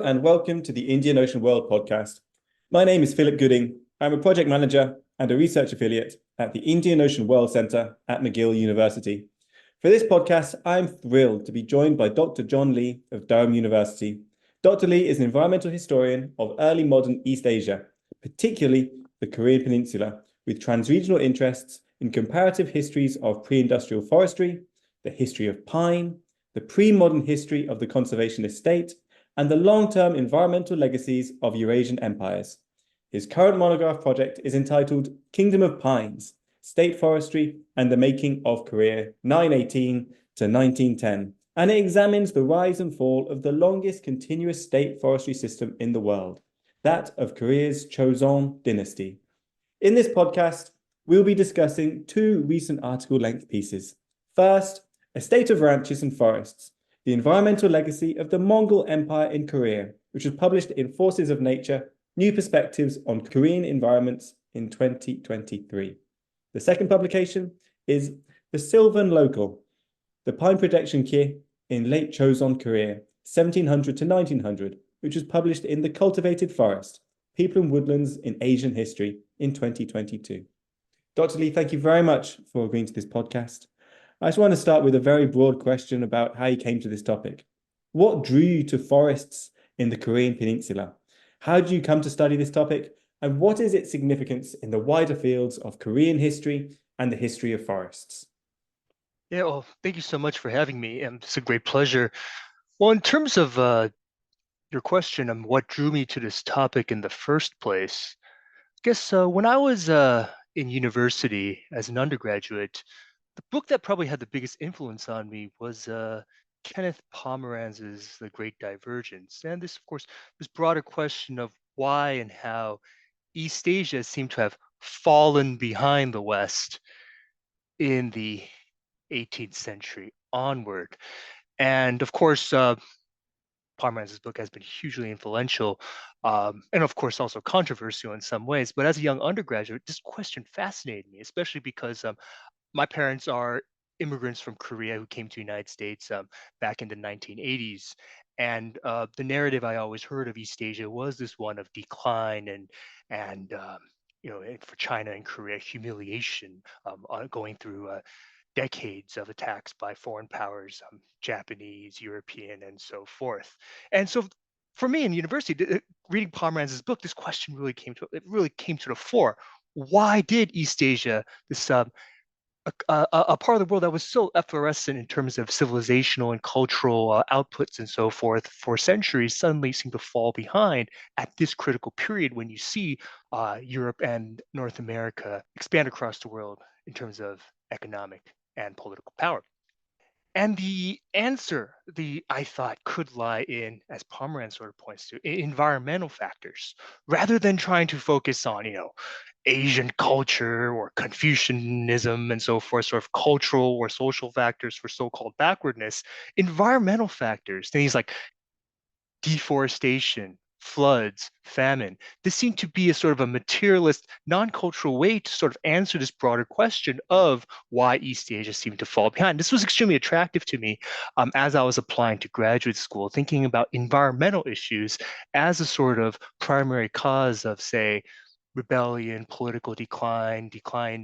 and welcome to the Indian Ocean World podcast. My name is Philip Gooding. I'm a project manager and a research affiliate at the Indian Ocean World Centre at McGill University. For this podcast, I'm thrilled to be joined by Dr. John Lee of Durham University. Dr. Lee is an environmental historian of early modern East Asia, particularly the Korean Peninsula, with transregional interests in comparative histories of pre-industrial forestry, the history of pine, the pre-modern history of the conservationist state, and the long-term environmental legacies of Eurasian empires. His current monograph project is entitled Kingdom of Pines, State Forestry and the Making of Korea, 918 to 1910, and it examines the rise and fall of the longest continuous state forestry system in the world, that of Korea's Joseon dynasty. In this podcast, we'll be discussing two recent article-length pieces. First, A State of Ranches and Forests, the environmental legacy of the Mongol Empire in Korea, which was published in Forces of Nature, New Perspectives on Korean Environments in 2023. The second publication is The Sylvan Local, the Pine Protection Kit in Late Joseon Korea, 1700 to 1900, which was published in The Cultivated Forest, People and Woodlands in Asian History in 2022. Dr. Lee, thank you very much for agreeing to this podcast. I just want to start with a very broad question about how you came to this topic. What drew you to forests in the Korean Peninsula? How did you come to study this topic? And what is its significance in the wider fields of Korean history and the history of forests? Yeah, well, thank you so much for having me. It's a great pleasure. Well, in terms of your question on what drew me to this topic in the first place, I guess when I was in university as an undergraduate, the book that probably had the biggest influence on me was Kenneth Pomeranz's The Great Divergence. And this, of course, this broader question of why and how East Asia seemed to have fallen behind the West in the 18th century onward. And of course, Pomeranz's book has been hugely influential and of course also controversial in some ways. But as a young undergraduate, this question fascinated me, especially because my parents are immigrants from Korea who came to the United States back in the 1980s. And the narrative I always heard of East Asia was this one of decline and for China and Korea, humiliation, going through decades of attacks by foreign powers, Japanese, European, and so forth. And so for me in university, reading Pomeranz's book, this question really came to the fore. Why did East Asia, this a part of the world that was so effervescent in terms of civilizational and cultural outputs and so forth for centuries, suddenly seem to fall behind at this critical period when you see Europe and North America expand across the world in terms of economic and political power? And the answer, I thought, could lie in, as Pomeranz sort of points to, environmental factors, rather than trying to focus on, Asian culture or Confucianism and so forth, sort of cultural or social factors for so-called backwardness. Environmental factors, things like deforestation, floods, famine. This seemed to be a sort of a materialist, non-cultural way to sort of answer this broader question of why East Asia seemed to fall behind. This was extremely attractive to me as I was applying to graduate school, thinking about environmental issues as a sort of primary cause of, say, rebellion, political decline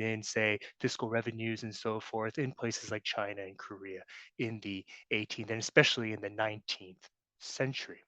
in, say, fiscal revenues and so forth in places like China and Korea in the 18th and especially in the 19th century.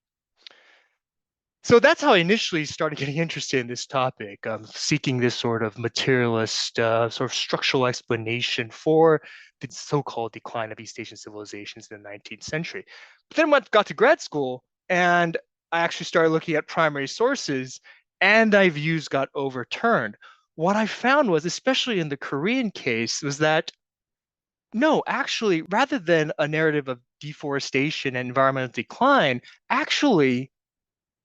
So that's how I initially started getting interested in this topic, seeking this sort of materialist, sort of structural explanation for the so-called decline of East Asian civilizations in the 19th century. But then I got to grad school and I actually started looking at primary sources and my views got overturned. What I found was, especially in the Korean case, was that no, actually, rather than a narrative of deforestation and environmental decline, actually,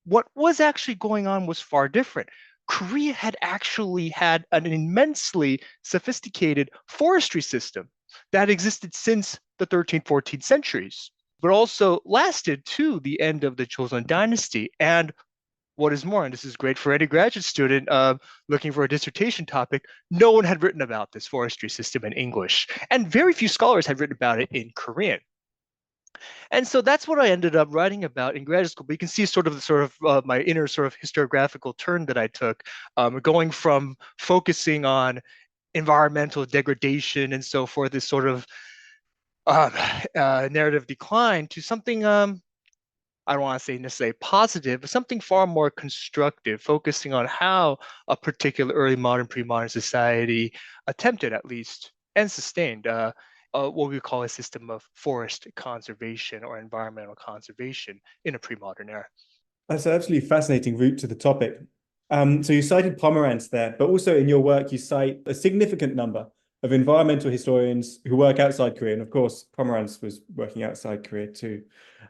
what was actually going on was far different. Korea had actually had an immensely sophisticated forestry system that existed since the 13th, 14th centuries, but also lasted to the end of the Joseon dynasty. And what is more, and this is great for any graduate student looking for a dissertation topic, no one had written about this forestry system in English, and very few scholars had written about it in Korean. And so that's what I ended up writing about in graduate school. But you can see my inner sort of historiographical turn that I took, going from focusing on environmental degradation and so forth, this sort of um, narrative decline to something I don't want to say necessarily positive, but something far more constructive, focusing on how a particular early modern, pre-modern society attempted at least and sustained what we call a system of forest conservation or environmental conservation in a pre-modern era. That's an absolutely fascinating route to the topic. So you cited Pomerantz there, but also in your work, you cite a significant number of environmental historians who work outside Korea. And of course, Pomerantz was working outside Korea too.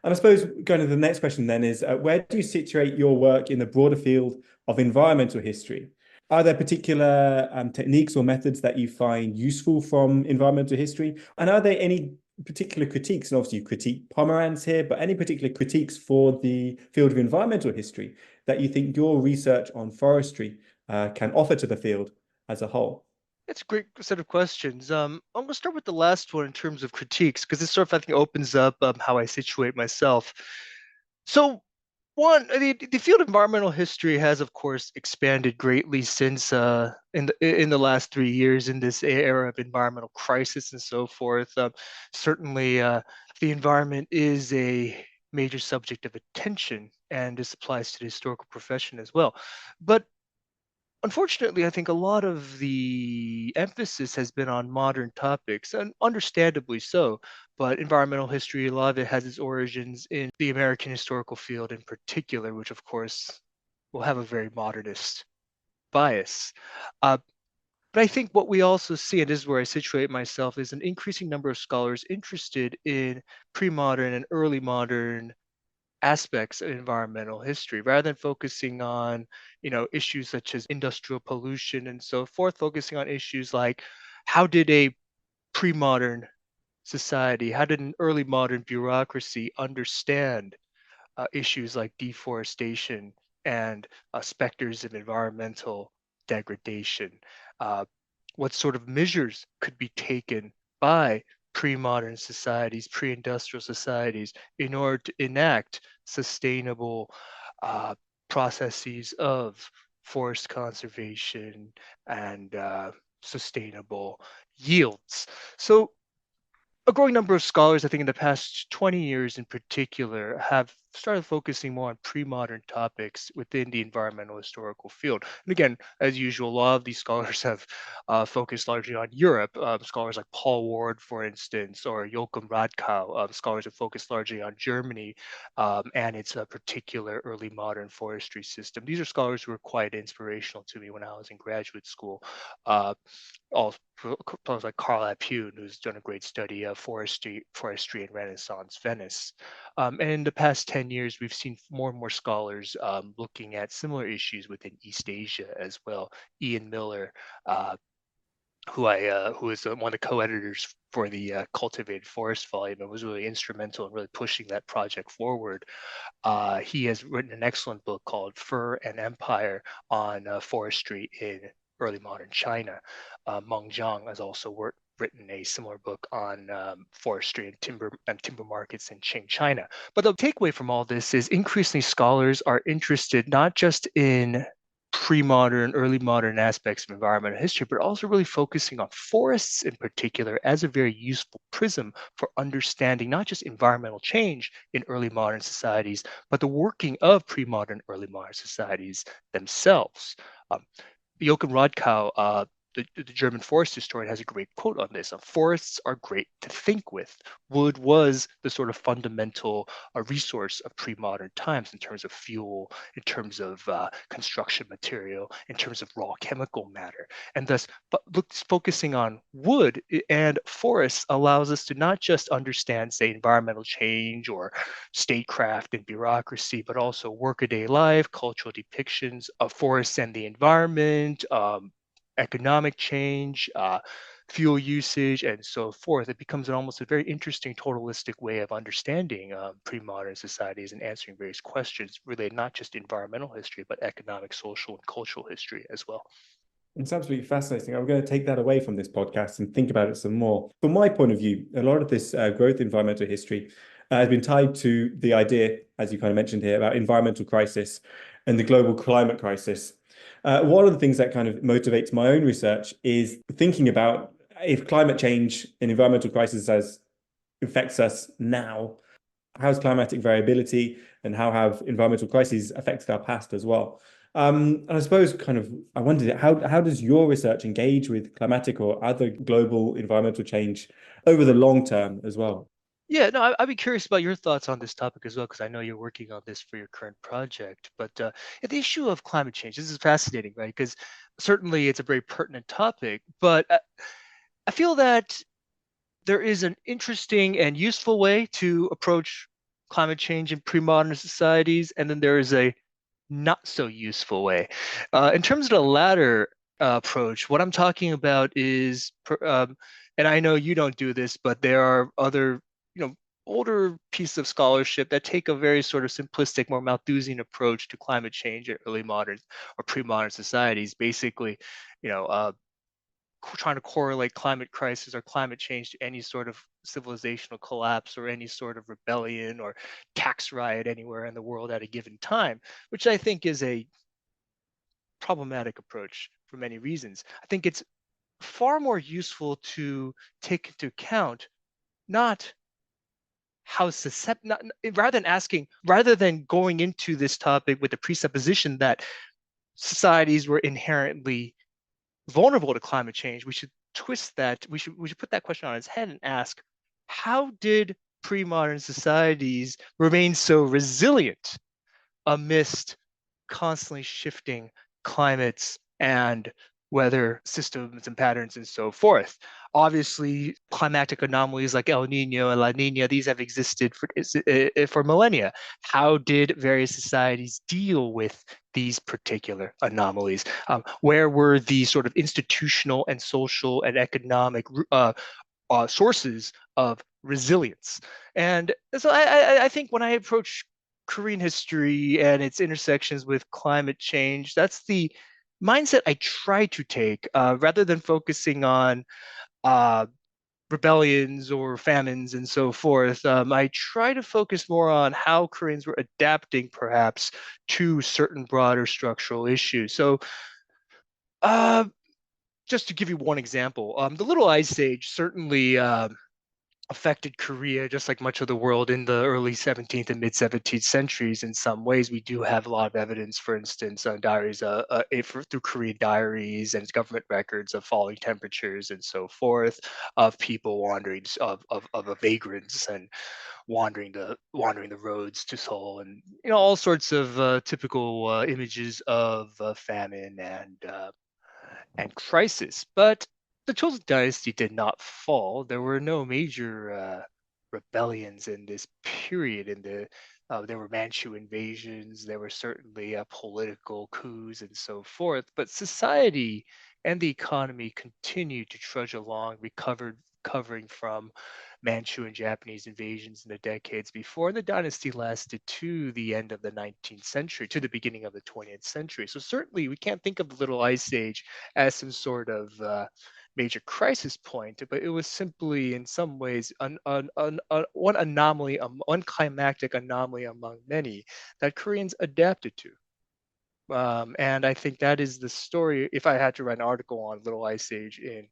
And I suppose kind of the next question then is, where do you situate your work in the broader field of environmental history? Are there particular techniques or methods that you find useful from environmental history? And are there any particular critiques, and obviously you critique Pomerantz here, but any particular critiques for the field of environmental history that you think your research on forestry can offer to the field as a whole? It's a great set of questions. I'm going to start with the last one in terms of critiques, because this sort of, I think, opens up how I situate myself. So, the field of environmental history has, of course, expanded greatly since in the last 3 years in this era of environmental crisis and so forth. Certainly, the environment is a major subject of attention, and this applies to the historical profession as well. But unfortunately, I think a lot of the emphasis has been on modern topics, and understandably so. But environmental history, a lot of it has its origins in the American historical field in particular, which of course will have a very modernist bias. Uh, but I think what we also see, and this is where I situate myself, is an increasing number of scholars interested in pre-modern and early modern aspects of environmental history rather than focusing on issues such as industrial pollution and so forth, focusing on issues like how did a pre-modern society, how did an early modern bureaucracy understand issues like deforestation and specters of environmental degradation. Uh, what sort of measures could be taken by pre-modern societies, pre-industrial societies, in order to enact sustainable uh, processes of forest conservation and sustainable yields. So a growing number of scholars, I think in the past 20 years in particular, have started focusing more on pre-modern topics within the environmental historical field. And again, as usual, a lot of these scholars have focused largely on Europe. Scholars like Paul Ward, for instance, or Joachim Radkau, scholars have focused largely on Germany and its particular early modern forestry system. These are scholars who were quite inspirational to me when I was in graduate school. All scholars like Carl Apune, who's done a great study of forestry in Renaissance Venice. And in the past 10 years, we've seen more and more scholars looking at similar issues within East Asia as well. Ian Miller, who is one of the co-editors for the Cultivated Forest volume and was really instrumental in really pushing that project forward. He has written an excellent book called Fur and Empire on forestry in early modern China. Meng Zhang has also written a similar book on forestry and timber markets in Qing, China. But the takeaway from all this is increasingly scholars are interested not just in pre-modern, early modern aspects of environmental history, but also really focusing on forests in particular as a very useful prism for understanding not just environmental change in early modern societies, but the working of pre-modern, early modern societies themselves. Um, Joachim Rodkau, the German forest historian, has a great quote on this. Forests are great to think with. Wood was the sort of fundamental resource of pre-modern times in terms of fuel, in terms of construction material, in terms of raw chemical matter. And thus, focusing on wood and forests allows us to not just understand, say, environmental change or statecraft and bureaucracy, but also workaday life, cultural depictions of forests and the environment, economic change, fuel usage, and so forth. It becomes almost a very interesting, totalistic way of understanding pre-modern societies and answering various questions related not just to environmental history, but economic, social, and cultural history as well. It's absolutely fascinating. I'm going to take that away from this podcast and think about it some more. From my point of view, a lot of this growth environmental history has been tied to the idea, as you kind of mentioned here, about environmental crisis and the global climate crisis. One of the things that kind of motivates my own research is thinking about if climate change and environmental crisis affects us now, how's climatic variability and how have environmental crises affected our past as well? And I suppose I wondered how does your research engage with climatic or other global environmental change over the long term as well? Yeah, no, I'd be curious about your thoughts on this topic as well, because I know you're working on this for your current project. But the issue of climate change, this is fascinating, right? Because certainly it's a very pertinent topic, but I feel that there is an interesting and useful way to approach climate change in pre-modern societies, and then there is a not so useful way. In terms of the latter approach, what I'm talking about is, and I know you don't do this, but there are other, older pieces of scholarship that take a very sort of simplistic, more Malthusian approach to climate change in early modern or pre-modern societies. Basically, you know, uh, trying to correlate climate crisis or climate change to any sort of civilizational collapse or any sort of rebellion or tax riot anywhere in the world at a given time, which I think is a problematic approach for many reasons. I think it's far more useful to take into account not how susceptible, rather than going into this topic with the presupposition that societies were inherently vulnerable to climate change, we should twist that. We should put that question on its head and ask, how did pre-modern societies remain so resilient amidst constantly shifting climates and weather systems and patterns and so forth? Obviously, climatic anomalies like El Nino and La Nina, these have existed for millennia. How did various societies deal with these particular anomalies? Where were the sort of institutional and social and economic sources of resilience? And so I think when I approach Korean history and its intersections with climate change, that's the mindset I try to take, rather than focusing on uh, rebellions or famines and so forth. I try to focus more on how Koreans were adapting, perhaps, to certain broader structural issues. So, uh, just to give you one example, the Little Ice Age certainly affected Korea, just like much of the world in the early 17th and mid 17th centuries. In some ways, we do have a lot of evidence, for instance, on diaries, through Korean diaries and government records of falling temperatures and so forth, of people wandering, of vagrants and wandering the roads to Seoul, and all sorts of typical images of famine and crisis. But the Chosen Dynasty did not fall. There were no major rebellions in this period. There were Manchu invasions. There were certainly political coups and so forth. But society and the economy continued to trudge along, recovering from Manchu and Japanese invasions in the decades before. And the dynasty lasted to the end of the 19th century, to the beginning of the 20th century. So certainly we can't think of the Little Ice Age as some sort of major crisis point, but it was simply in some ways one anomaly, one climactic anomaly among many that Koreans adapted to. And I think that is the story. If I had to write an article on Little Ice Age in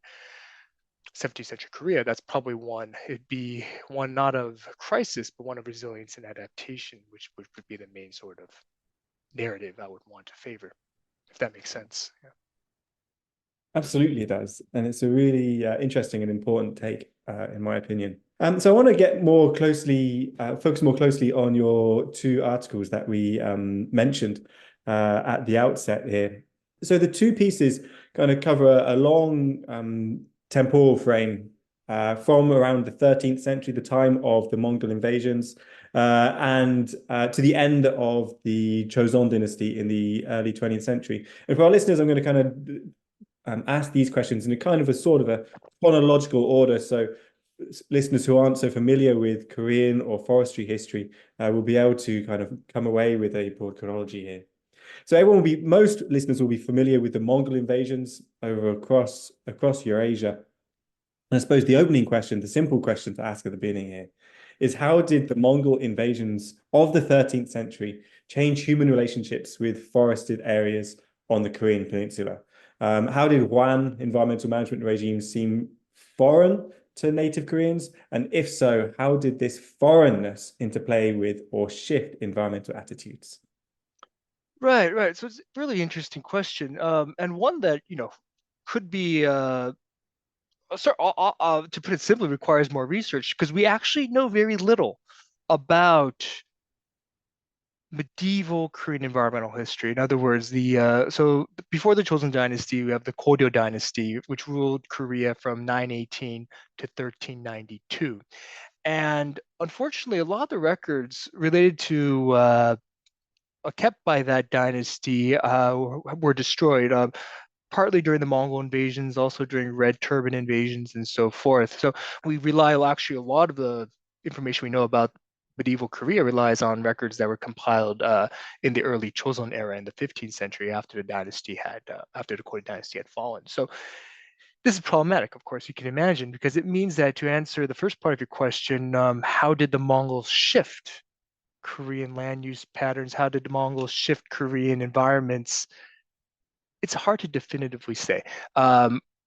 17th century Korea, that's probably one. It'd be one not of crisis, but one of resilience and adaptation, which would be the main sort of narrative I would want to favor, if that makes sense. Yeah. Absolutely, it does, and it's a really interesting and important take, in my opinion. So I want to get more closely, focus more closely on your two articles that we mentioned at the outset here. So the two pieces kind of cover a long temporal frame from around the 13th century, the time of the Mongol invasions, and to the end of the Joseon dynasty in the early 20th century. And for our listeners, I'm going to kind of ask these questions in a kind of a sort of a chronological order. So listeners who aren't so familiar with Korean or forestry history will be able to kind of come away with a broad chronology here. So most listeners will be familiar with the Mongol invasions across Eurasia. And I suppose the opening question, the simple question to ask at the beginning here, is how did the Mongol invasions of the 13th century change human relationships with forested areas on the Korean Peninsula? How did Hwan environmental management regimes seem foreign to native Koreans? And if so, how did this foreignness interplay with or shift environmental attitudes? Right, right. So it's a really interesting question, and one that could be to put it simply, requires more research because we actually know very little about medieval Korean environmental history. In other words, so before the Joseon Dynasty, we have the Goryeo Dynasty, which ruled Korea from 918 to 1392. And unfortunately, a lot of the records related to kept by that dynasty were destroyed. Partly during the Mongol invasions, also during Red Turban invasions, and so forth. So we rely actually a lot of the information we know about medieval Korea relies on records that were compiled in the early Joseon era in the 15th century after the Goryeo dynasty had fallen. So this is problematic, of course, you can imagine, because it means that to answer the first part of your question, how did the Mongols shift Korean land use patterns? How did the Mongols shift Korean environments? It's hard to definitively say.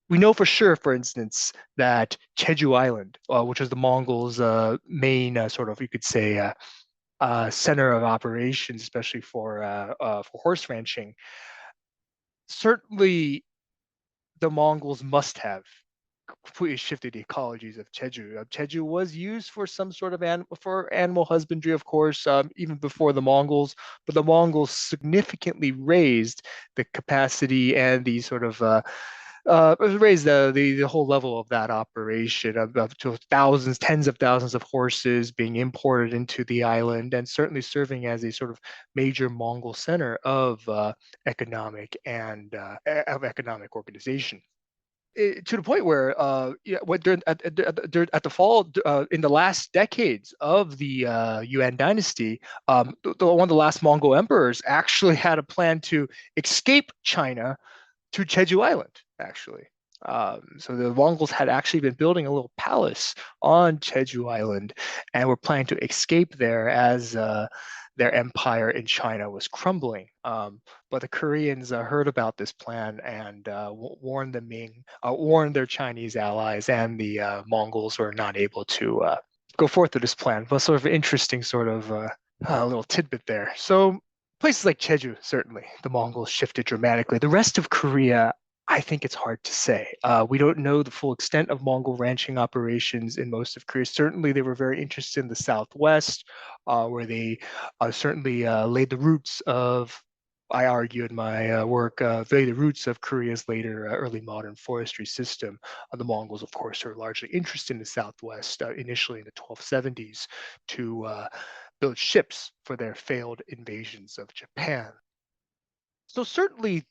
We know for sure, for instance, that Jeju Island, which was the Mongols' main sort of, you could say, center of operations, especially for horse ranching, certainly the Mongols must have completely shifted the ecologies of Jeju. Jeju was used for some sort of for animal husbandry, of course, even before the Mongols, but the Mongols significantly raised the capacity and the sort of raised the whole level of that operation up to thousands, tens of thousands of horses being imported into the island, and certainly serving as a sort of major Mongol center of economic organization. To the point where at the fall in the last decades of the Yuan dynasty, one of the last Mongol emperors actually had a plan to escape China to Jeju Island, actually. So the Mongols had actually been building a little palace on Jeju Island and were planning to escape there as their empire in China was crumbling. But the Koreans heard about this plan and warned the Ming, warned their Chinese allies, and the Mongols were not able to go forth with this plan. But sort of an interesting sort of little tidbit there. So places like Jeju, certainly, the Mongols shifted dramatically. The rest of Korea, I think it's hard to say. We don't know the full extent of Mongol ranching operations in most of Korea. Certainly, they were very interested in the Southwest, where they certainly laid the roots of, I argue in my work, laid the roots of Korea's later early modern forestry system. The Mongols, of course, are largely interested in the Southwest, initially in the 1270s, to build ships for their failed invasions of Japan. So certainly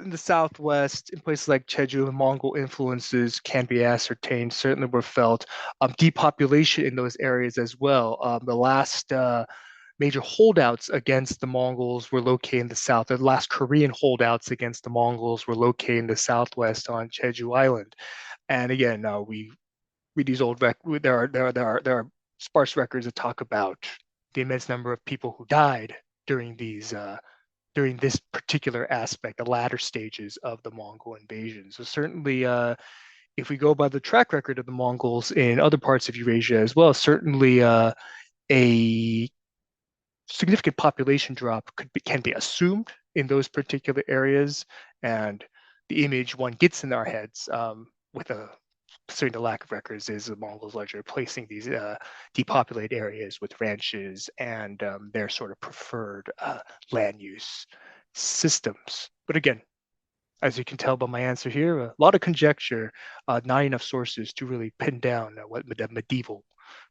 in the Southwest, in places like Jeju, Mongol influences can be ascertained, certainly were felt. Depopulation in those areas as well. The last major holdouts against the Mongols were located in the south. The last Korean holdouts against the Mongols were located in the Southwest on Jeju Island. And again, we read these old there are sparse records that talk about the immense number of people who died during this particular aspect, the latter stages of the Mongol invasion. So certainly, if we go by the track record of the Mongols in other parts of Eurasia as well, certainly a significant population drop can be assumed in those particular areas, and the image one gets in our heads with considering the lack of records is the Mongols largely replacing these depopulated areas with ranches and their sort of preferred land use systems. But again, as you can tell by my answer here, a lot of conjecture, not enough sources to really pin down what the medieval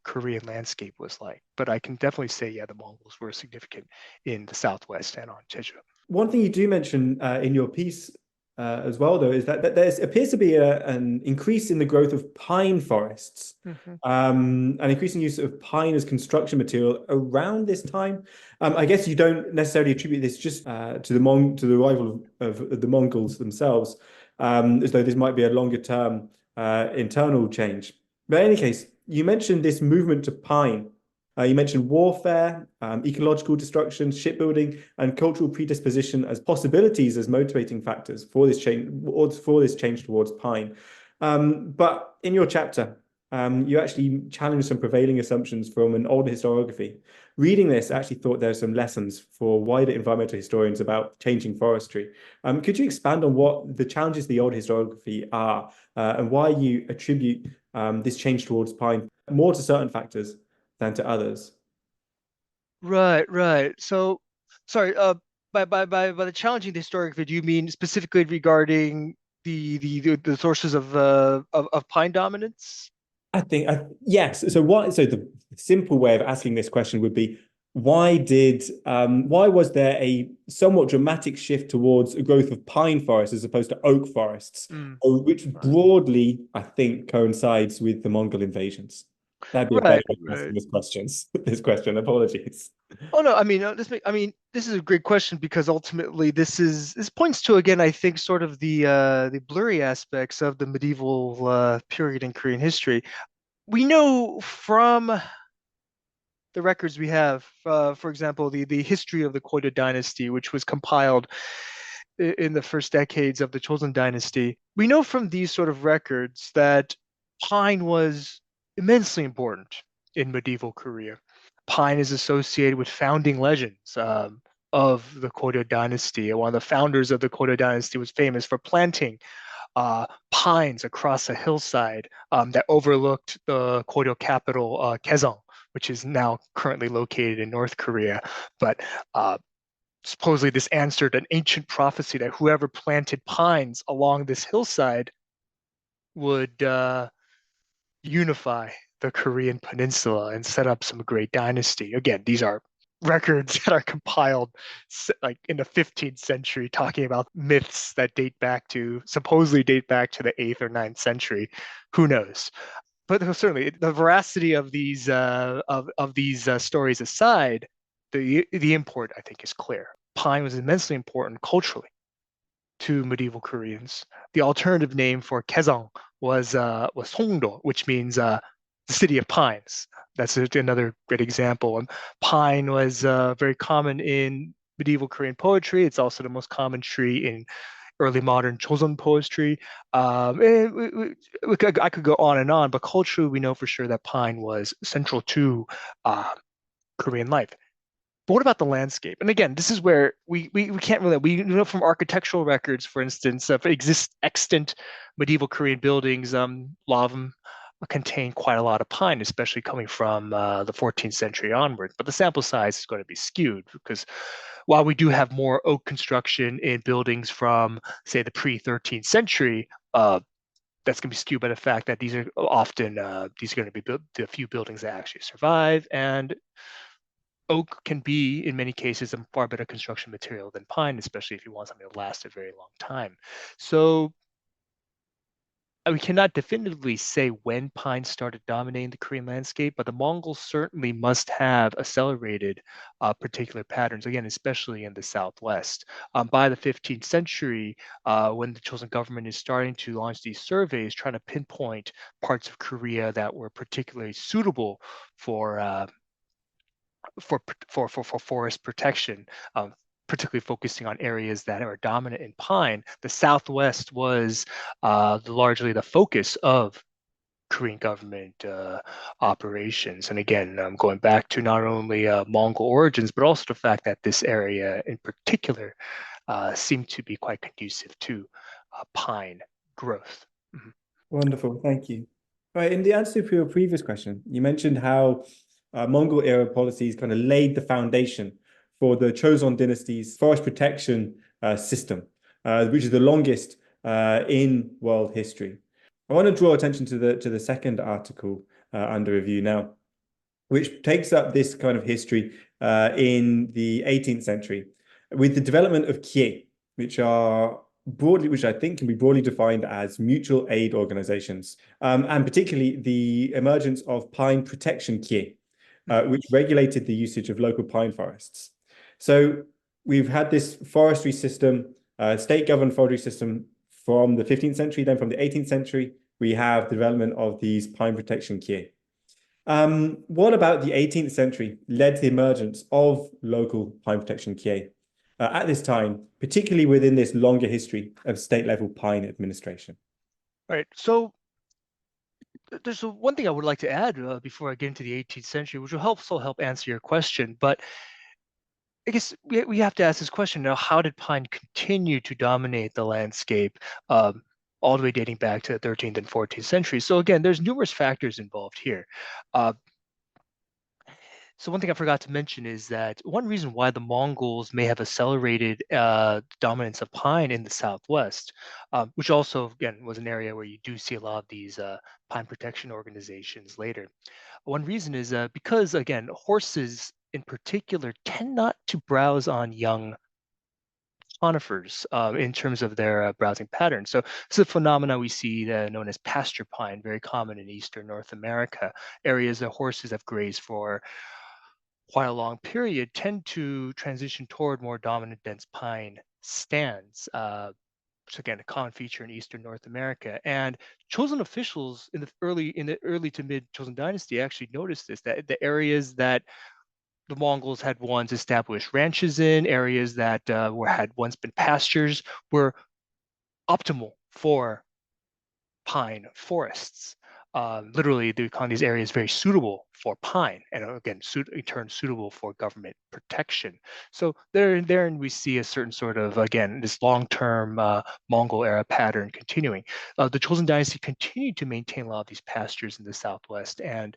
Korean landscape was like. But I can definitely say, yeah, the Mongols were significant in the Southwest and on Jeju. One thing you do mention in your piece as well, though, is that there appears to be an increase in the growth of pine forests, an increasing use of pine as construction material around this time. I guess you don't necessarily attribute this just to the arrival of the Mongols themselves, as though this might be a longer term internal change. But in any case, you mentioned this movement to pine. You mentioned warfare, ecological destruction, shipbuilding, and cultural predisposition as possibilities as motivating factors for this change, or for this change towards pine. But in your chapter, you actually challenged some prevailing assumptions from an older historiography. Reading this, I actually thought there are some lessons for wider environmental historians about changing forestry. Could you expand on what the challenges of the old historiography are, and why you attribute this change towards pine more to certain factors than to others? Right, right. So, sorry, by the challenging the historiography, do you mean specifically regarding the sources of pine dominance? I think yes. So what? So the simple way of asking this question would be, why was there a somewhat dramatic shift towards a growth of pine forests as opposed to oak forests, Mm, which right, broadly, I think, coincides with the Mongol invasions? That'd be a better right, way of asking right. this questions. This question. Apologies. Oh no, I mean, this is a great question because ultimately this points to again, I think, sort of the blurry aspects of the medieval period in Korean history. We know from the records we have, for example, the history of the Goryeo dynasty, which was compiled in the first decades of the Joseon dynasty. We know from these sort of records that pine was immensely important in medieval Korea. Pine is associated with founding legends of the Goryeo dynasty. One of the founders of the Goryeo dynasty was famous for planting pines across a hillside that overlooked the Goryeo capital, Kaesong, which is now currently located in North Korea. But supposedly, this answered an ancient prophecy that whoever planted pines along this hillside would unify the Korean peninsula and set up some great dynasty. Again, these are records that are compiled like in the 15th century, talking about myths that supposedly date back to the 8th or 9th century. Who knows? But certainly, the veracity of these stories aside, the import I think is clear. Pine was immensely important culturally to medieval Koreans. The alternative name for Kaesong was Songdo, which means the city of pines. That's another great example. And pine was very common in medieval Korean poetry. It's also the most common tree in early modern Joseon poetry. I could go on and on, but culturally, we know for sure that pine was central to uh, Korean life. But what about the landscape? And again, this is where we can't really, we know from architectural records, for instance, of extant medieval Korean buildings, a lot of them contain quite a lot of pine, especially coming from the 14th century onward. But the sample size is going to be skewed because while we do have more oak construction in buildings from, say, the pre-13th century, that's going to be skewed by the fact that these are often these are going to be the few buildings that actually survive, and oak can be, in many cases, a far better construction material than pine, especially if you want something to last a very long time. So we cannot definitively say when pine started dominating the Korean landscape, but the Mongols certainly must have accelerated particular patterns, again, especially in the Southwest. By the 15th century, when the Joseon government is starting to launch these surveys, trying to pinpoint parts of Korea that were particularly suitable for forest protection, particularly focusing on areas that are dominant in pine. The Southwest was largely the focus of Korean government operations. And again, going back to not only Mongol origins, but also the fact that this area in particular seemed to be quite conducive to pine growth. Mhm. Wonderful, thank you. Right, in the answer to your previous question, you mentioned how Mongol era policies kind of laid the foundation for the Joseon dynasty's forest protection system, which is the longest in world history. I want to draw attention to the second article under review now, which takes up this kind of history in the 18th century with the development of kie, which I think can be broadly defined as mutual aid organizations, and particularly the emergence of pine protection kie, which regulated the usage of local pine forests. So we've had this forestry system, state-governed forestry system from the 15th century, then from the 18th century, we have the development of these pine protection kie. What about the 18th century led to the emergence of local pine protection kye at this time, particularly within this longer history of state-level pine administration? All right. So there's one thing I would like to add before I get into the 18th century, which will help answer your question. But I guess we have to ask this question now: how did pine continue to dominate the landscape? All the way dating back to the 13th and 14th centuries. So again, there's numerous factors involved here. Uh, So one thing I forgot to mention is that one reason why the Mongols may have accelerated dominance of pine in the Southwest, which also again was an area where you do see a lot of these pine protection organizations later. One reason is because again horses in particular tend not to browse on young conifers in terms of their browsing patterns. So it's a phenomenon we see known as pasture pine, very common in eastern North America, areas that horses have grazed for quite a long period, tend to transition toward more dominant dense pine stands. Which again, a common feature in Eastern North America. And chosen officials in the early to mid Chosen Dynasty actually noticed this, that the areas that the Mongols had once established ranches in, areas that had once been pastures, were optimal for pine forests. Literally, they call these areas very suitable for pine, and again, in turn, suitable for government protection. So therein we see a certain sort of, again, this long-term Mongol era pattern continuing. The Chosen Dynasty continued to maintain a lot of these pastures in the Southwest, and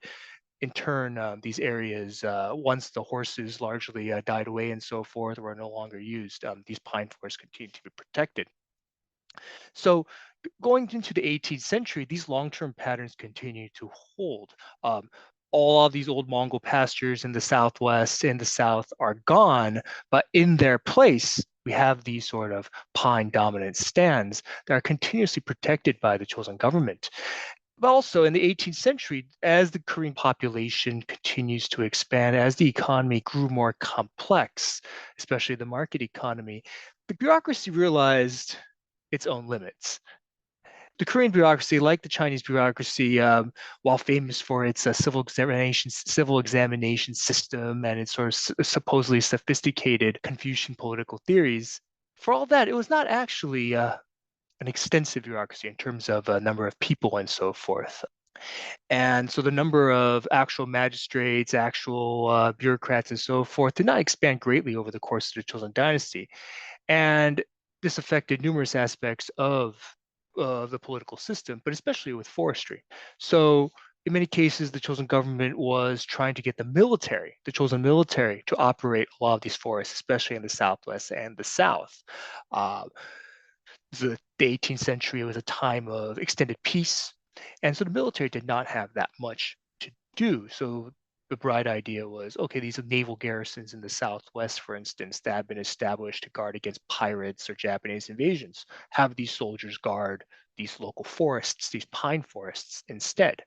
in turn, these areas, once the horses largely died away and so forth, were no longer used, these pine forests continued to be protected. So going into the 18th century, these long-term patterns continue to hold. Um, all of these old Mongol pastures in the Southwest and the South are gone, but in their place, we have these sort of pine dominant stands that are continuously protected by the chosen government. But also in the 18th century, as the Korean population continues to expand, as the economy grew more complex, especially the market economy, the bureaucracy realized its own limits. The Korean bureaucracy, like the Chinese bureaucracy, while famous for its civil examination system and its sort of supposedly sophisticated Confucian political theories, for all that, it was not actually an extensive bureaucracy in terms of a number of people and so forth. And so the number of actual magistrates, actual bureaucrats, and so forth did not expand greatly over the course of the Chosen Dynasty. And this affected numerous aspects of the political system, but especially with forestry. So in many cases, the chosen government was trying to get the chosen military, to operate a lot of these forests, especially in the Southwest and the South. Uh, the 18th century was a time of extended peace, and so the military did not have that much to do. So the bright idea was, okay, these are naval garrisons in the Southwest, for instance, that have been established to guard against pirates or Japanese invasions. Have these soldiers guard these local forests, these pine forests instead.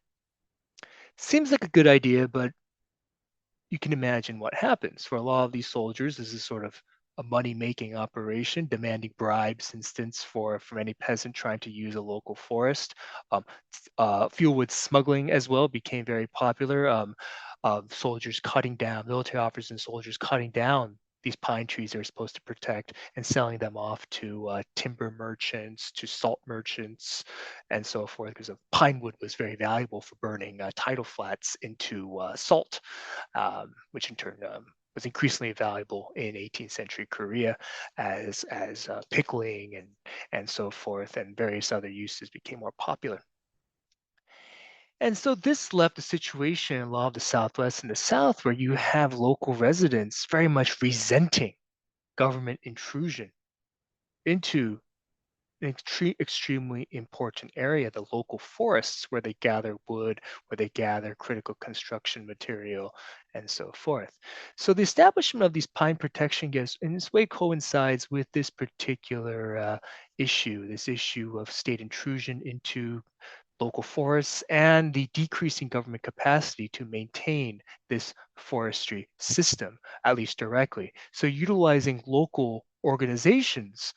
Seems like a good idea, but you can imagine what happens. For a lot of these soldiers, this is sort of a money-making operation, demanding bribes, instance, from any peasant trying to use a local forest. Fuelwood smuggling as well became very popular. Soldiers cutting down, military officers and soldiers cutting down these pine trees they're supposed to protect and selling them off to timber merchants, to salt merchants, and so forth, because pine wood was very valuable for burning tidal flats into salt, which in turn was increasingly valuable in 18th century Korea as pickling and so forth, and various other uses became more popular. And so this left a situation in a lot of the Southwest and the South where you have local residents very much resenting government intrusion into an extremely important area, the local forests where they gather wood, where they gather critical construction material, and so forth. So the establishment of these pine protection gifts in this way coincides with this particular issue, this issue of state intrusion into local forests and the decreasing government capacity to maintain this forestry system, at least directly. So utilizing local organizations,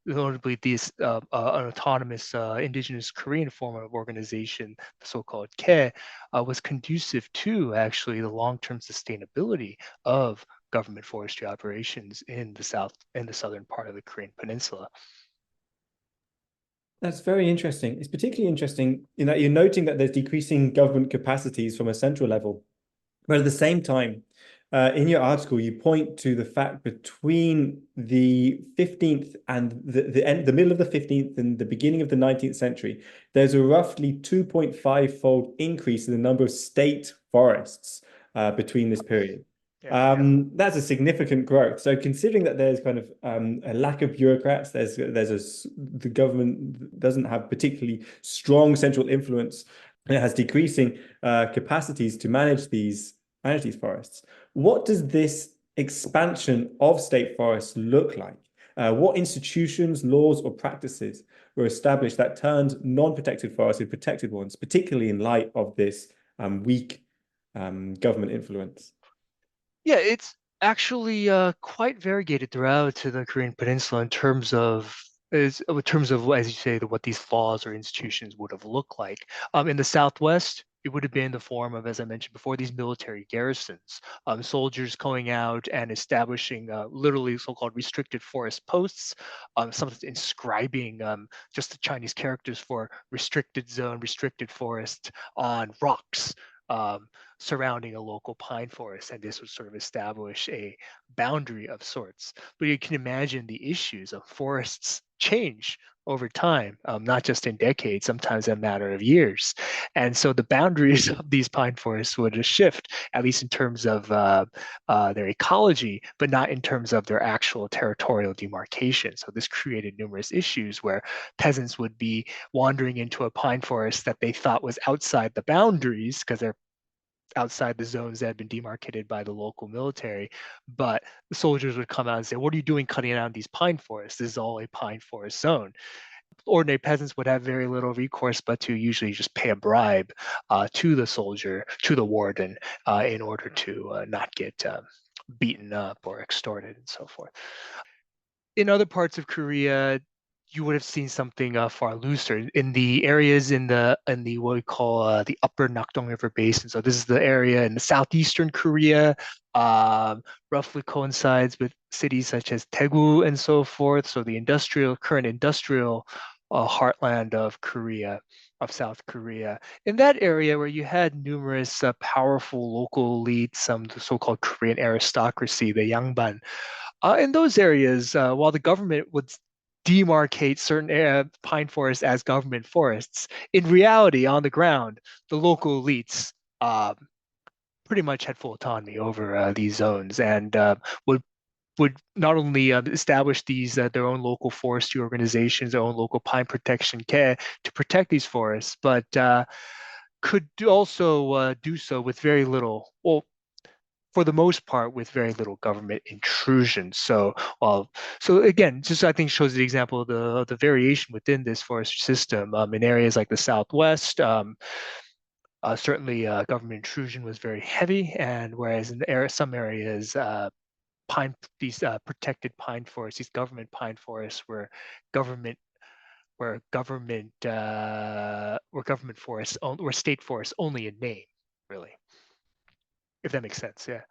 notably an autonomous indigenous Korean form of organization, the so-called Ke, was conducive to actually the long-term sustainability of government forestry operations in the southern part of the Korean Peninsula. That's very interesting. It's particularly interesting in that you're noting that there's decreasing government capacities from a central level. But at the same time, in your article, you point to the fact between the 15th and the middle of the 15th and the beginning of the 19th century, there's a roughly 2.5-fold increase in the number of state forests between this period. That's a significant growth. So considering that there's kind of a lack of bureaucrats, the government doesn't have particularly strong central influence, and it has decreasing capacities to manage these forests. What does this expansion of state forests look like? What institutions, laws, or practices were established that turned non-protected forests into protected ones, particularly in light of this weak government influence? Yeah, it's actually quite variegated throughout to the Korean Peninsula in terms of, as you say, what these laws or institutions would have looked like. In the Southwest, it would have been in the form of, as I mentioned before, these military garrisons, soldiers going out and establishing literally so-called restricted forest posts, sometimes inscribing just the Chinese characters for restricted zone, restricted forest on rocks. Surrounding a local pine forest, and this would sort of establish a boundary of sorts. But you can imagine the issues of forests change over time, not just in decades, sometimes a matter of years. And so the boundaries of these pine forests would shift, at least in terms of their ecology, but not in terms of their actual territorial demarcation. So this created numerous issues where peasants would be wandering into a pine forest that they thought was outside the boundaries because they're outside the zones that had been demarcated by the local military. But the soldiers would come out and say, "What are you doing cutting down these pine forests? This is all a pine forest zone." Ordinary peasants would have very little recourse but to usually just pay a bribe to the soldier, to the warden, in order to not get beaten up or extorted and so forth. In other parts of Korea, you would have seen something far looser in the areas in the what we call the upper Nakdong River Basin. So this is the area in the southeastern Korea, roughly coincides with cities such as Daegu and so forth. So the current industrial heartland of Korea, of South Korea. In that area where you had numerous powerful local elites, some the so-called Korean aristocracy, the Yangban, in those areas, while the government would demarcate certain pine forests as government forests, in reality, on the ground, the local elites pretty much had full autonomy over these zones and would not only establish these their own local forestry organizations, their own local pine protection care to protect these forests, but could also do so with very little, well, for the most part, with very little government intrusion. So, so again, just I think shows the example of the variation within this forest system in areas like the Southwest. Certainly, government intrusion was very heavy, and whereas in some areas, these protected pine forests, these government pine forests, government government forests, were state forests only in name, really, if that makes sense. Yeah.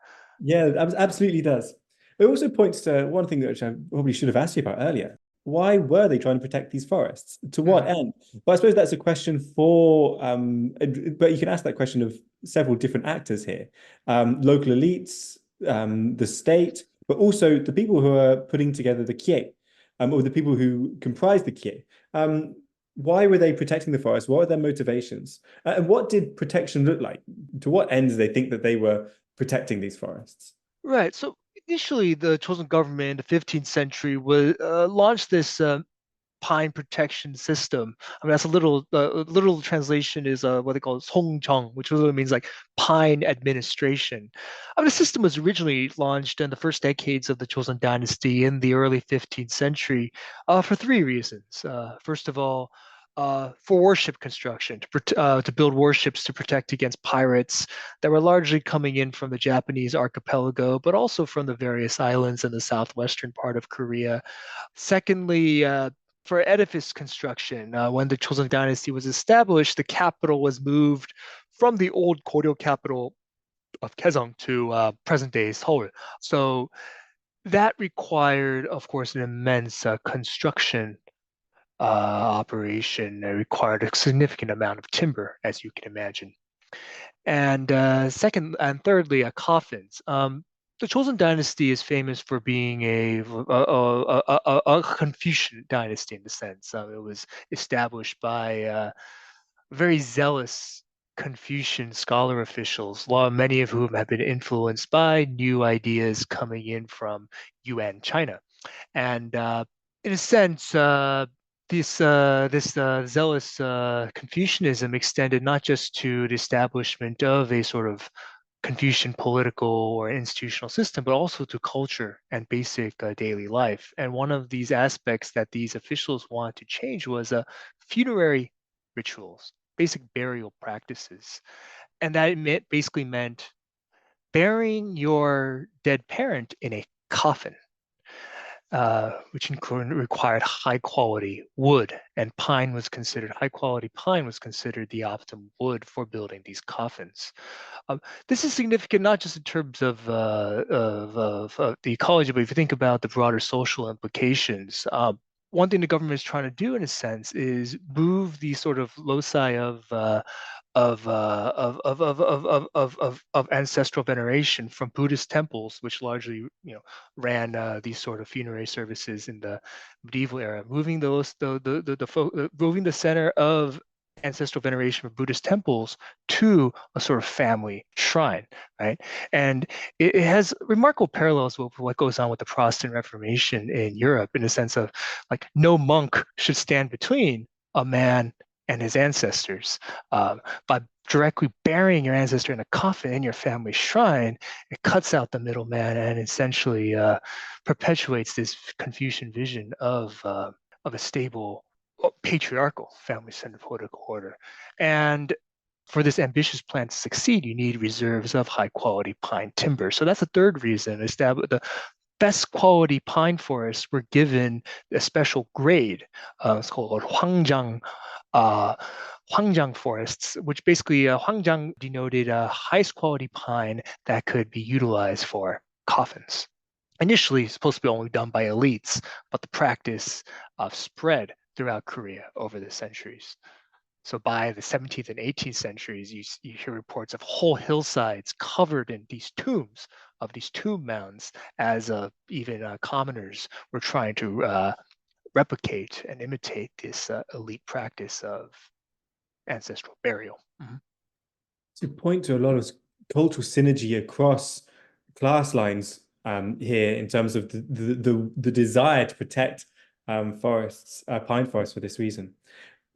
Yeah, absolutely does. It also points to one thing which I probably should have asked you about earlier. Why were they trying to protect these forests? To what end? But I suppose that's a question for, but you can ask that question of several different actors here. Local elites, the state, but also the people who are putting together the Kie, or the people who comprise the Kie. Why were they protecting the forest? What were their motivations? And what did protection look like? To what ends do they think that they were protecting these forests? Right. So initially, the Chosun government in the 15th century launched this pine protection system. I mean, that's a literal translation is what they call Songjong, which literally means like pine administration. I mean, the system was originally launched in the first decades of the Chosun dynasty in the early 15th century for three reasons. First of all, for warship construction, to build warships to protect against pirates that were largely coming in from the Japanese archipelago, but also from the various islands in the southwestern part of Korea. Secondly, for edifice construction, when the Joseon Dynasty was established, the capital was moved from the old Goryeo capital of Kaesong to present-day Seoul. So that required, of course, an immense construction operation. It required a significant amount of timber, as you can imagine. And second and thirdly, coffins. The Joseon dynasty is famous for being a Confucian dynasty in the sense. It was established by very zealous Confucian scholar officials, many of whom have been influenced by new ideas coming in from Yuan China. And in a sense, this zealous Confucianism extended not just to the establishment of a sort of Confucian political or institutional system, but also to culture and basic daily life. And one of these aspects that these officials wanted to change was funerary rituals, basic burial practices. And that basically meant burying your dead parent in a coffin, which required high quality wood, and high quality pine was considered the optimum wood for building these coffins. This is significant not just in terms of the ecology, but if you think about the broader social implications. One thing the government is trying to do, in a sense, is move the sort of loci of ancestral veneration from Buddhist temples, which largely ran these sort of funerary services in the medieval era, moving moving the center of ancestral veneration from Buddhist temples to a sort of family shrine, right? And it has remarkable parallels with what goes on with the Protestant Reformation in Europe, in the sense of like no monk should stand between a man and his ancestors. By directly burying your ancestor in a coffin in your family shrine, it cuts out the middleman and essentially perpetuates this Confucian vision of a stable, patriarchal, family-centered political order. And for this ambitious plan to succeed, you need reserves of high-quality pine timber. So that's the third reason. The best quality pine forests were given a special grade. It's called Hwangjang forests, which basically Hwangjang denoted a highest quality pine that could be utilized for coffins. Initially, it's supposed to be only done by elites, but the practice spread throughout Korea over the centuries. So by the 17th and 18th centuries, you hear reports of whole hillsides covered in these tombs, of these tomb mounds, as even commoners were trying to replicate and imitate this elite practice of ancestral burial. Mm-hmm. To point to a lot of cultural synergy across class lines here in terms of the desire to protect forests, pine forests for this reason.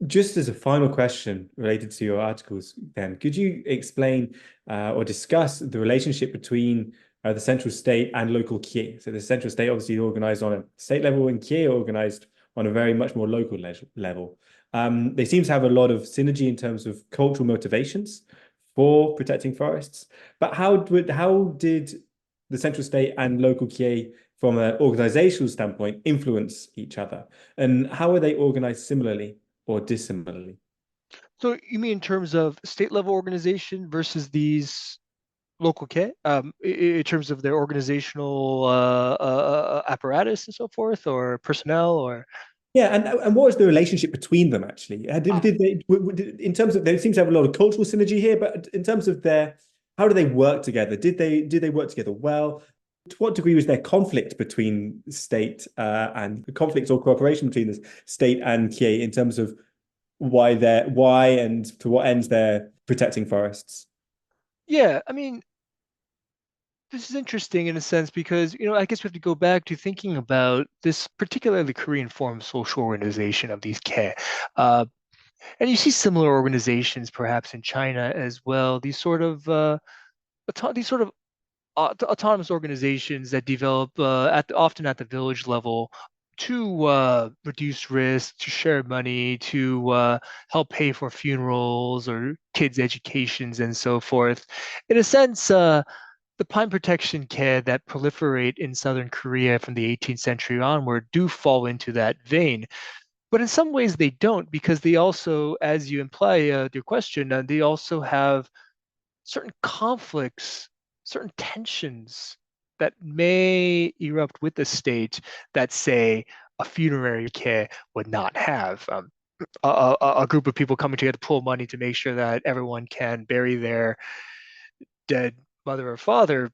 Just as a final question related to your articles, then, could you explain or discuss the relationship between the central state and local kie? So the central state obviously organized on a state level, and kie organized on a very much more local level. They seem to have a lot of synergy in terms of cultural motivations for protecting forests. But how did the central state and local kie, from an organizational standpoint, influence each other? And how are they organized similarly or dissimilarly? So you mean in terms of state level organization versus these local kie, in terms of their organizational apparatus and so forth, or personnel, or? Yeah, and what was the relationship between them actually? Ah, Did they, in terms of, they seem to have a lot of cultural synergy here, but in terms of how do they work together? Did they work together well? To what degree was there conflict between state and conflict or cooperation between the state and kie in terms of why and to what ends they're protecting forests? yeah, I mean, this is interesting in a sense because, I guess we have to go back to thinking about this particularly Korean form of social organization of these kie. And you see similar organizations perhaps in China as well. These sort of autonomous organizations that develop often at the village level to reduce risk, to share money, to help pay for funerals or kids' educations and so forth. In a sense, the pine protection care that proliferate in southern Korea from the 18th century onward do fall into that vein. But in some ways they don't, because they also, as you imply your question, they also have certain conflicts, certain tensions that may erupt with the state that, say, a funerary care would not have. A group of people coming together to pool money to make sure that everyone can bury their dead mother or father,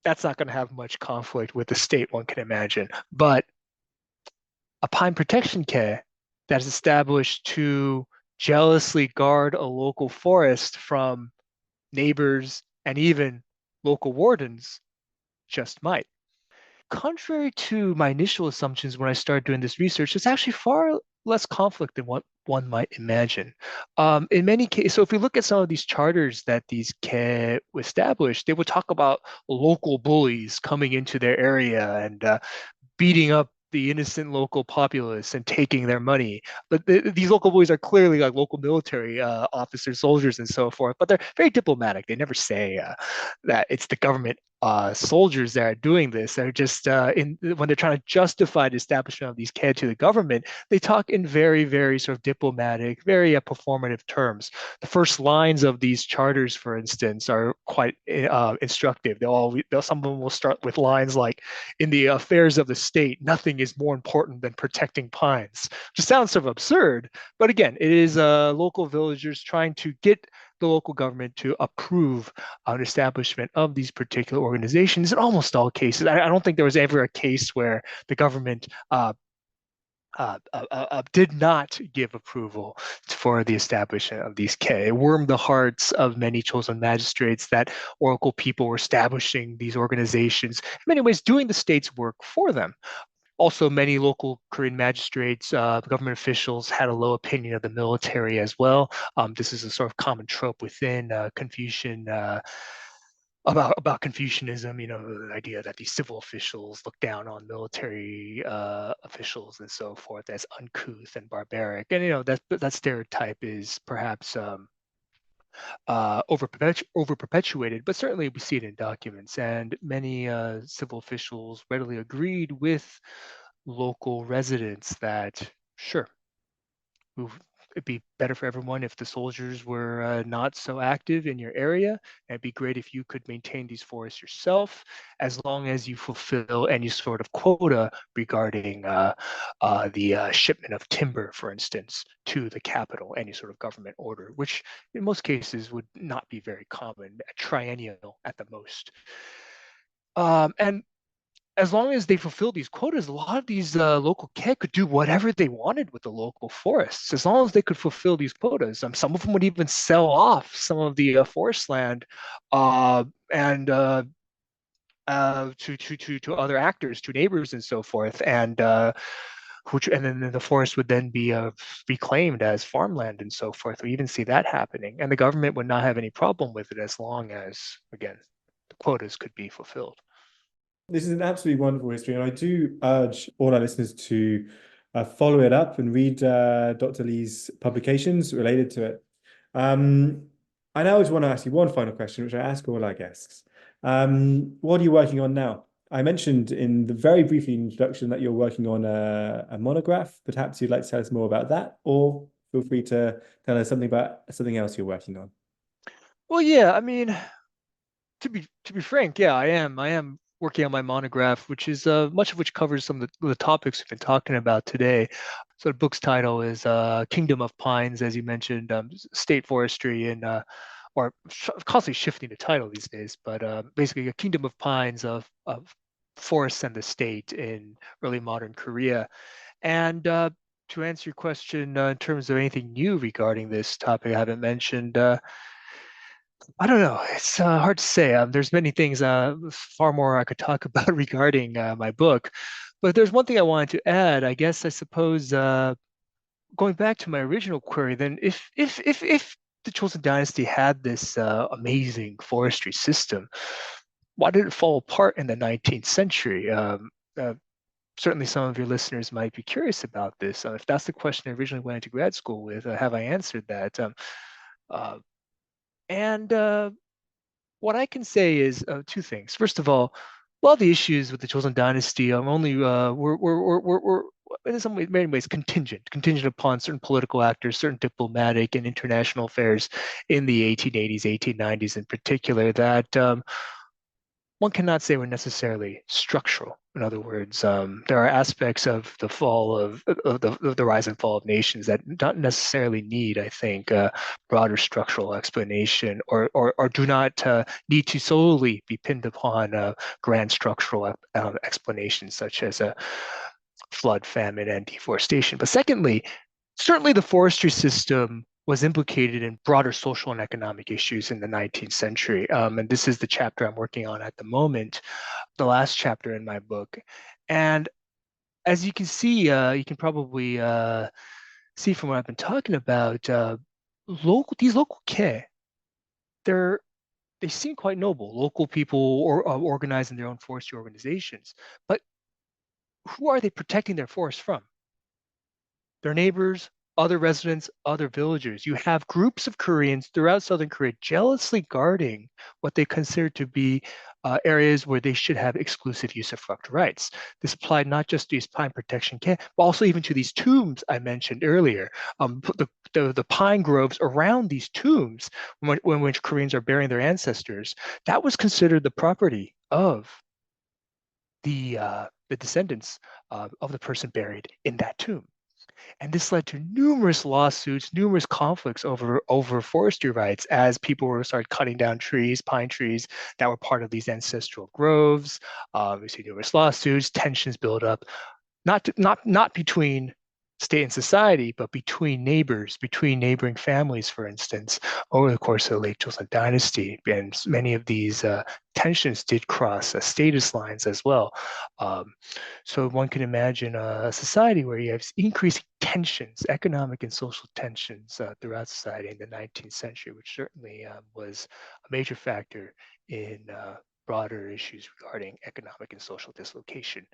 that's not going to have much conflict with the state, one can imagine. But a pine protection care that is established to jealously guard a local forest from neighbors and even local wardens just might. Contrary to my initial assumptions when I started doing this research, it's actually far less conflict than what one might imagine. In many cases, so if we look at some of these charters that these CAE established, they would talk about local bullies coming into their area and beating up the innocent local populace and taking their money. But these local bullies are clearly like local military officers, soldiers, and so forth. But they're very diplomatic. They never say that it's the government soldiers that are doing this. They're just when they're trying to justify the establishment of these CAD to the government, they talk in very, very sort of diplomatic, very performative terms. The first lines of these charters, for instance, are quite instructive. Some of them will start with lines like, "In the affairs of the state, nothing is more important than protecting pines," which sounds sort of absurd. But again, it is local villagers trying to get the local government to approve an establishment of these particular organizations in almost all cases. I don't think there was ever a case where the government did not give approval for the establishment of these CAE. It warmed the hearts of many chosen magistrates that Oracle people were establishing these organizations, in many ways doing the state's work for them. Also, many local Korean magistrates, government officials had a low opinion of the military as well. This is a sort of common trope within Confucian about Confucianism, the idea that these civil officials look down on military officials and so forth as uncouth and barbaric. And that stereotype is perhaps over perpetuated, but certainly we see it in documents. And many civil officials readily agreed with local residents that, sure, it'd be better for everyone if the soldiers were not so active in your area. It'd be great if you could maintain these forests yourself, as long as you fulfill any sort of quota regarding the shipment of timber, for instance, to the capital, any sort of government order, which in most cases would not be very common, triennial at the most. And as long as they fulfill these quotas, a lot of these local CAE could do whatever they wanted with the local forests, as long as they could fulfill these quotas. Some of them would even sell off some of the forest land and to other actors, to neighbors, and so forth, and then the forest would then be reclaimed as farmland and so forth. We even see that happening, and the government would not have any problem with it as long as, again, the quotas could be fulfilled. This is an absolutely wonderful history, and I do urge all our listeners to follow it up and read Dr. Lee's publications related to it. I now just want to ask you one final question, which I ask all our guests. What are you working on now? I mentioned in the very brief introduction that you're working on a monograph. Perhaps you'd like to tell us more about that, or feel free to tell us something about something else you're working on. Well, yeah, I mean, to be frank, yeah, I am working on my monograph, which is much of which covers some of the topics we've been talking about today. So the book's title is Kingdom of Pines, as you mentioned, state forestry and or constantly shifting the title these days, but basically a kingdom of pines of forests and the state in early modern Korea. And to answer your question in terms of anything new regarding this topic I haven't mentioned, I don't know. It's hard to say. There's many things, far more I could talk about regarding my book. But there's one thing I wanted to add. I guess I suppose going back to my original query, then if the Chosen Dynasty had this amazing forestry system, why did it fall apart in the 19th century? certainly some of your listeners might be curious about this. If that's the question I originally went into grad school with, have I answered that? Uh, and What I can say is two things. First of all, a lot of the issues with the Joseon Dynasty only were in some ways, many ways contingent upon certain political actors, certain diplomatic and international affairs in the 1880s, 1890s in particular, that one cannot say were necessarily structural. In other words, there are aspects of the fall of the rise and fall of nations that don't necessarily need, I think, broader structural explanation, or do not need to solely be pinned upon grand structural explanations such as a flood, famine, and deforestation. But secondly, certainly the forestry system was implicated in broader social and economic issues in the 19th century. And this is the chapter I'm working on at the moment, the last chapter in my book. And as you can see, you can probably see from what I've been talking about, these local ke, they seem quite noble. Local people organizing their own forestry organizations. But who are they protecting their forests from? Their neighbors, other residents, other villagers. You have groups of Koreans throughout Southern Korea jealously guarding what they consider to be areas where they should have exclusive usufruct rights. This applied not just to these pine protection camp, but also even to these tombs I mentioned earlier. The pine groves around these tombs, when which Koreans are burying their ancestors, that was considered the property of the descendants of the person buried in that tomb. And this led to numerous lawsuits, numerous conflicts over forestry rights as people were started cutting down trees, pine trees that were part of these ancestral groves. We see numerous lawsuits, tensions build up, not between state and society, but between neighbors, between neighboring families, for instance, over the course of the late Joseon Dynasty. And many of these tensions did cross status lines as well. So one can imagine a society where you have increasing tensions, economic and social tensions throughout society in the 19th century, which certainly was a major factor in broader issues regarding economic and social dislocation.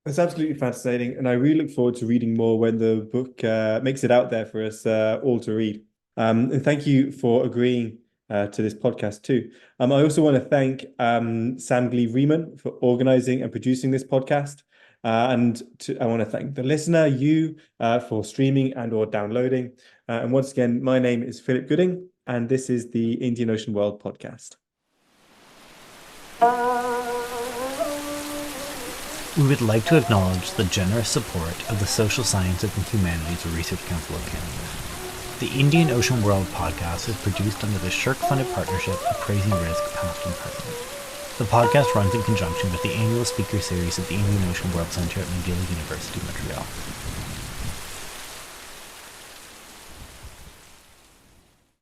That's absolutely fascinating, and I really look forward to reading more when the book makes it out there for us all to read. And thank you for agreeing to this podcast too. I also want to thank Sangli Riemann for organizing and producing this podcast. I want to thank the listener, you, for streaming and or downloading. And once again, my name is Philip Gooding, and this is the Indian Ocean World podcast. We would like to acknowledge the generous support of the Social Sciences and Humanities Research Council of Canada. The Indian Ocean World podcast is produced under the SSHRC-funded partnership Appraising Risk Past and Present. The podcast runs in conjunction with the annual speaker series at the Indian Ocean World Centre at McGill, University, Montreal.